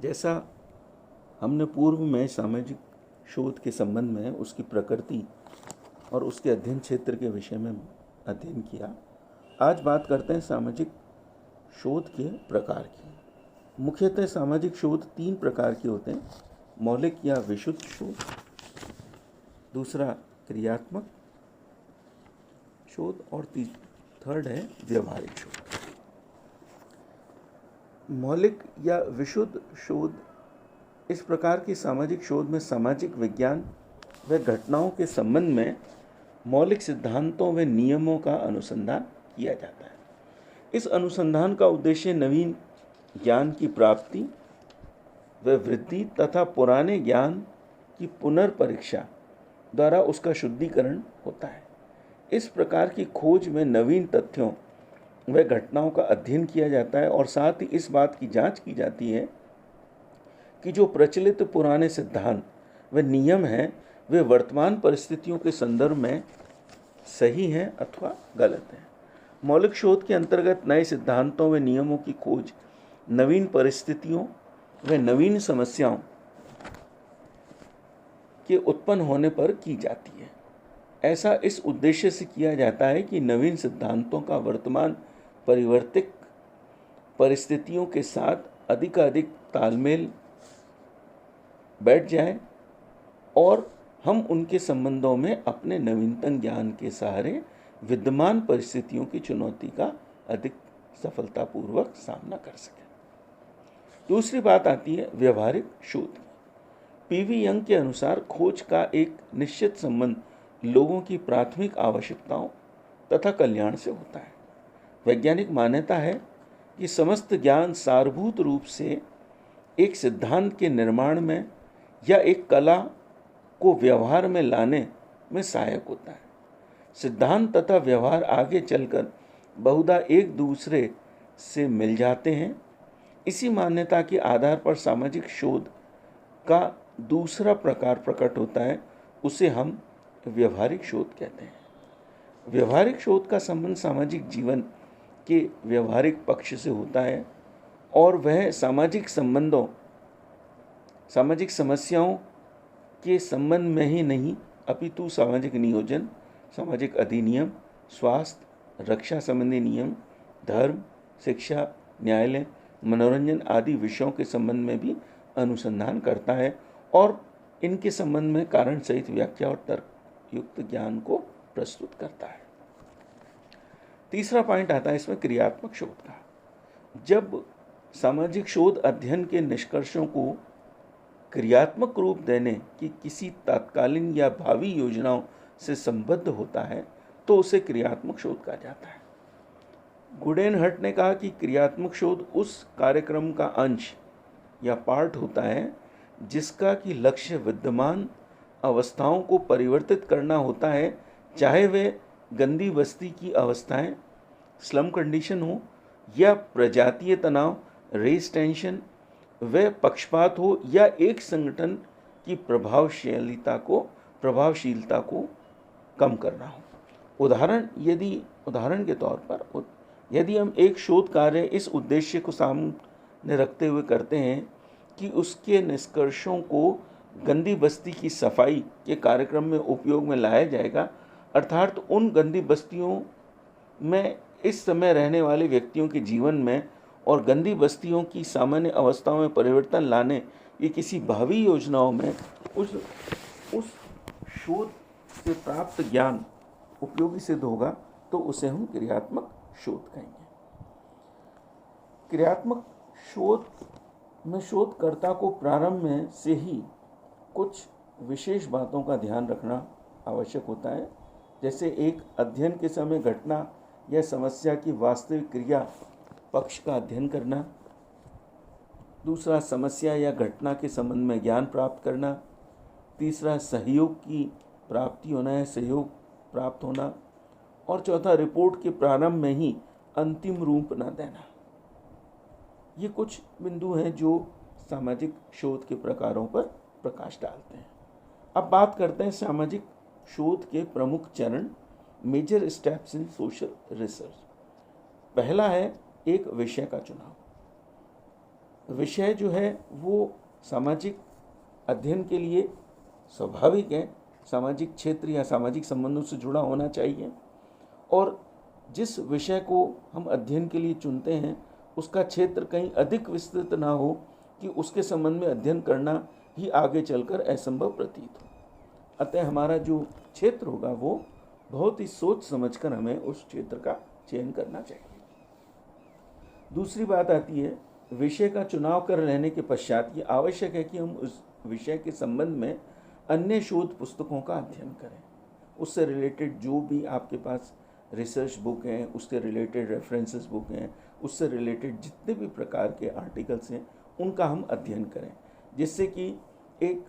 जैसा हमने पूर्व में सामाजिक शोध के संबंध में उसकी प्रकृति और उसके अध्ययन क्षेत्र के विषय में अध्ययन किया, आज बात करते हैं सामाजिक शोध के प्रकार की। मुख्यतः सामाजिक शोध 3 प्रकार के होते हैं: मौलिक या विशुद्ध शोध, दूसरा क्रियात्मक शोध और थर्ड है व्यवहारिक शोध। मौलिक या विशुद्ध शोध इस प्रकार की सामाजिक शोध में सामाजिक विज्ञान व घटनाओं के संबंध में मौलिक सिद्धांतों व नियमों का अनुसंधान किया जाता है। इस अनुसंधान का उद्देश्य नवीन ज्ञान की प्राप्ति व वृद्धि तथा पुराने ज्ञान की पुनर्परीक्षा द्वारा उसका शुद्धिकरण होता है। इस प्रकार की खोज में नवीन तथ्यों व घटनाओं का अध्ययन किया जाता है और साथ ही इस बात की जांच की जाती है कि जो प्रचलित पुराने सिद्धांत व नियम हैं वे वर्तमान परिस्थितियों के संदर्भ में सही हैं अथवा गलत हैं। मौलिक शोध के अंतर्गत नए सिद्धांतों व नियमों की खोज नवीन परिस्थितियों व नवीन समस्याओं के उत्पन्न होने पर की जाती है। ऐसा इस उद्देश्य से किया जाता है कि नवीन सिद्धांतों का वर्तमान परिवर्तित परिस्थितियों के साथ अधिकाधिक तालमेल बैठ जाए और हम उनके संबंधों में अपने नवीनतम ज्ञान के सहारे विद्यमान परिस्थितियों की चुनौती का अधिक सफलतापूर्वक सामना कर सकें। दूसरी बात आती है व्यवहारिक शोध। पीवी यंग के अनुसार खोज का एक निश्चित संबंध लोगों की प्राथमिक आवश्यकताओं तथा कल्याण से होता है। वैज्ञानिक मान्यता है कि समस्त ज्ञान सारभूत रूप से एक सिद्धांत के निर्माण में या एक कला को व्यवहार में लाने में सहायक होता है। सिद्धांत तथा व्यवहार आगे चलकर बहुधा एक दूसरे से मिल जाते हैं। इसी मान्यता के आधार पर सामाजिक शोध का दूसरा प्रकार प्रकट होता है, उसे हम व्यवहारिक शोध कहते हैं। व्यवहारिक शोध का संबंध सामाजिक जीवन के व्यवहारिक पक्ष से होता है और वह सामाजिक संबंधों, सामाजिक समस्याओं के संबंध में ही नहीं अपितु सामाजिक नियोजन, सामाजिक अधिनियम, स्वास्थ्य, रक्षा संबंधी नियम, धर्म, शिक्षा, न्यायालय, मनोरंजन आदि विषयों के संबंध में भी अनुसंधान करता है और इनके संबंध में कारण सहित व्याख्या और तर्क युक्त ज्ञान को प्रस्तुत करता है। तीसरा पॉइंट आता है इसमें क्रियात्मक शोध का। जब सामाजिक शोध अध्ययन के निष्कर्षों को क्रियात्मक रूप देने की किसी तात्कालीन या भावी योजनाओं से संबद्ध होता है तो उसे क्रियात्मक शोध कहा जाता है। गुडेनहर्ट ने कहा कि क्रियात्मक शोध उस कार्यक्रम का अंश या पार्ट होता है जिसका कि लक्ष्य विद्यमान अवस्थाओं को परिवर्तित करना होता है, चाहे वे गंदी बस्ती की अवस्थाएं, स्लम कंडीशन हो या प्रजातीय तनाव, रेस टेंशन व पक्षपात हो या एक संगठन की प्रभावशीलता को कम करना हो। उदाहरण के तौर पर यदि हम एक शोध कार्य इस उद्देश्य को सामने रखते हुए करते हैं कि उसके निष्कर्षों को गंदी बस्ती की सफाई के कार्यक्रम में उपयोग में लाया जाएगा, अर्थात उन गंदी बस्तियों में इस समय रहने वाले व्यक्तियों के जीवन में और गंदी बस्तियों की सामान्य अवस्थाओं में परिवर्तन लाने ये किसी भावी योजनाओं में उस शोध से प्राप्त ज्ञान उपयोगी सिद्ध होगा तो उसे हम क्रियात्मक शोध कहेंगे। क्रियात्मक शोध में शोधकर्ता को प्रारंभ में से ही कुछ विशेष बातों का ध्यान रखना आवश्यक होता है, जैसे एक अध्ययन के समय घटना या समस्या की वास्तविक क्रिया पक्ष का अध्ययन करना, दूसरा समस्या या घटना के संबंध में ज्ञान प्राप्त करना, तीसरा सहयोग की प्राप्ति होना या सहयोग प्राप्त होना, और चौथा रिपोर्ट के प्रारंभ में ही अंतिम रूप न देना। ये कुछ बिंदु हैं जो सामाजिक शोध के प्रकारों पर प्रकाश डालते हैं। अब बात करते हैं सामाजिक शोध के प्रमुख चरण, major steps in social research. पहला है एक विषय का चुनाव। विषय जो है वो सामाजिक अध्ययन के लिए स्वाभाविक है, सामाजिक क्षेत्र या सामाजिक संबंधों से जुड़ा होना चाहिए, और जिस विषय को हम अध्ययन के लिए चुनते हैं उसका क्षेत्र कहीं अधिक विस्तृत ना हो कि उसके संबंध में अध्ययन करना ही आगे चलकर असंभव प्रतीत हो। अतः हमारा जो क्षेत्र होगा वो बहुत ही सोच समझकर हमें उस क्षेत्र का चयन करना चाहिए। दूसरी बात आती है, विषय का चुनाव कर लेने के पश्चात ये आवश्यक है कि हम उस विषय के संबंध में अन्य शोध पुस्तकों का अध्ययन करें। उससे रिलेटेड जो भी आपके पास रिसर्च बुक हैं, उससे रिलेटेड रेफरेंसेस बुक हैं, उससे रिलेटेड जितने भी प्रकार के आर्टिकल्स हैं उनका हम अध्ययन करें, जिससे कि एक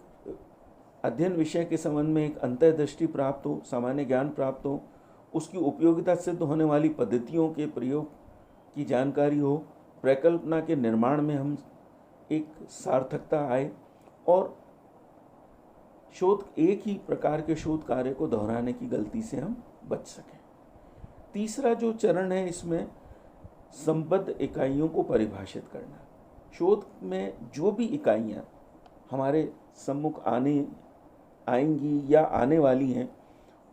अध्ययन विषय के संबंध में एक अंतर्दृष्टि प्राप्त हो, सामान्य ज्ञान प्राप्त हो, उसकी उपयोगिता सिद्ध होने वाली पद्धतियों के प्रयोग की जानकारी हो, प्रकल्पना के निर्माण में हम एक सार्थकता आए और शोध एक ही प्रकार के शोध कार्य को दोहराने की गलती से हम बच सकें। तीसरा जो चरण है इसमें संबद्ध इकाइयों को परिभाषित करना। शोध में जो भी इकाइयाँ हमारे सम्मुख आएंगी या आने वाली हैं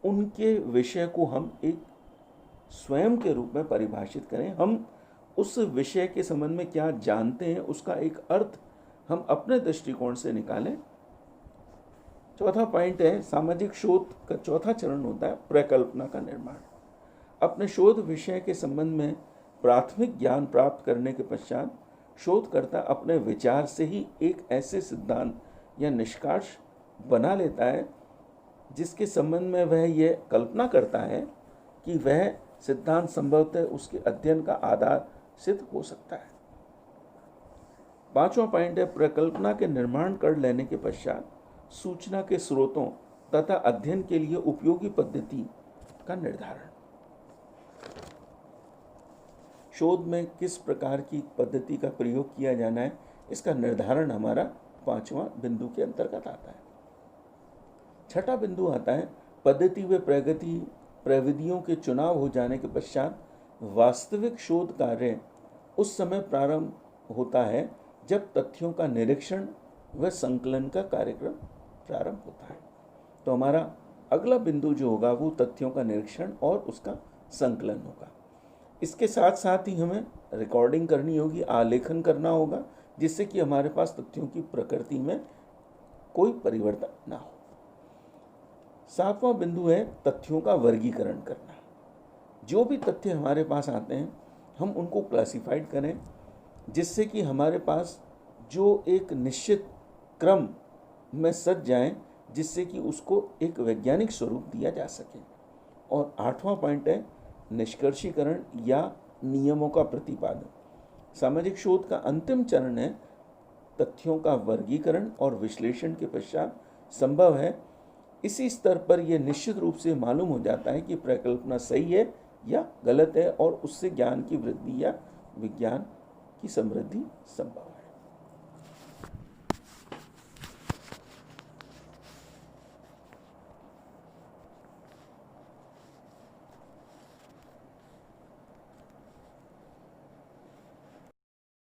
उनके विषय को हम एक स्वयं के रूप में परिभाषित करें। हम उस विषय के संबंध में क्या जानते हैं उसका एक अर्थ हम अपने दृष्टिकोण से निकालें। चौथा पॉइंट है, सामाजिक शोध का चौथा चरण होता है प्रकल्पना का निर्माण। अपने शोध विषय के संबंध में प्राथमिक ज्ञान प्राप्त करने के पश्चात शोधकर्ता अपने विचार से ही एक ऐसे सिद्धांत या निष्कर्ष बना लेता है जिसके संबंध में वह यह कल्पना करता है कि वह सिद्धांत संभवतः उसके अध्ययन का आधार सिद्ध हो सकता है। पांचवा पॉइंट है, प्रकल्पना के निर्माण कर लेने के पश्चात सूचना के स्रोतों तथा अध्ययन के लिए उपयोगी पद्धति का निर्धारण। शोध में किस प्रकार की पद्धति का प्रयोग किया जाना है इसका निर्धारण हमारा पांचवा बिंदु के अंतर्गत आता है। छठा बिंदु आता है, पद्धति व प्रविधियों के चुनाव हो जाने के पश्चात वास्तविक शोध कार्य उस समय प्रारंभ होता है जब तथ्यों का निरीक्षण व संकलन का कार्यक्रम प्रारंभ होता है। तो हमारा अगला बिंदु जो होगा वो तथ्यों का निरीक्षण और उसका संकलन होगा। इसके साथ साथ ही हमें रिकॉर्डिंग करनी होगी, आलेखन करना होगा, जिससे कि हमारे पास तथ्यों की प्रकृति में कोई परिवर्तन ना हो। सातवां बिंदु है तथ्यों का वर्गीकरण करना। जो भी तथ्य हमारे पास आते हैं हम उनको क्लासिफाइड करें, जिससे कि हमारे पास जो एक निश्चित क्रम में सज जाएं, जिससे कि उसको एक वैज्ञानिक स्वरूप दिया जा सके। और आठवां पॉइंट है निष्कर्षीकरण या नियमों का प्रतिपादन। सामाजिक शोध का अंतिम चरण है तथ्यों का वर्गीकरण और विश्लेषण के पश्चात संभव है इसी स्तर पर यह निश्चित रूप से मालूम हो जाता है कि प्रकल्पना सही है या गलत है और उससे ज्ञान की वृद्धि या विज्ञान की समृद्धि संभव है।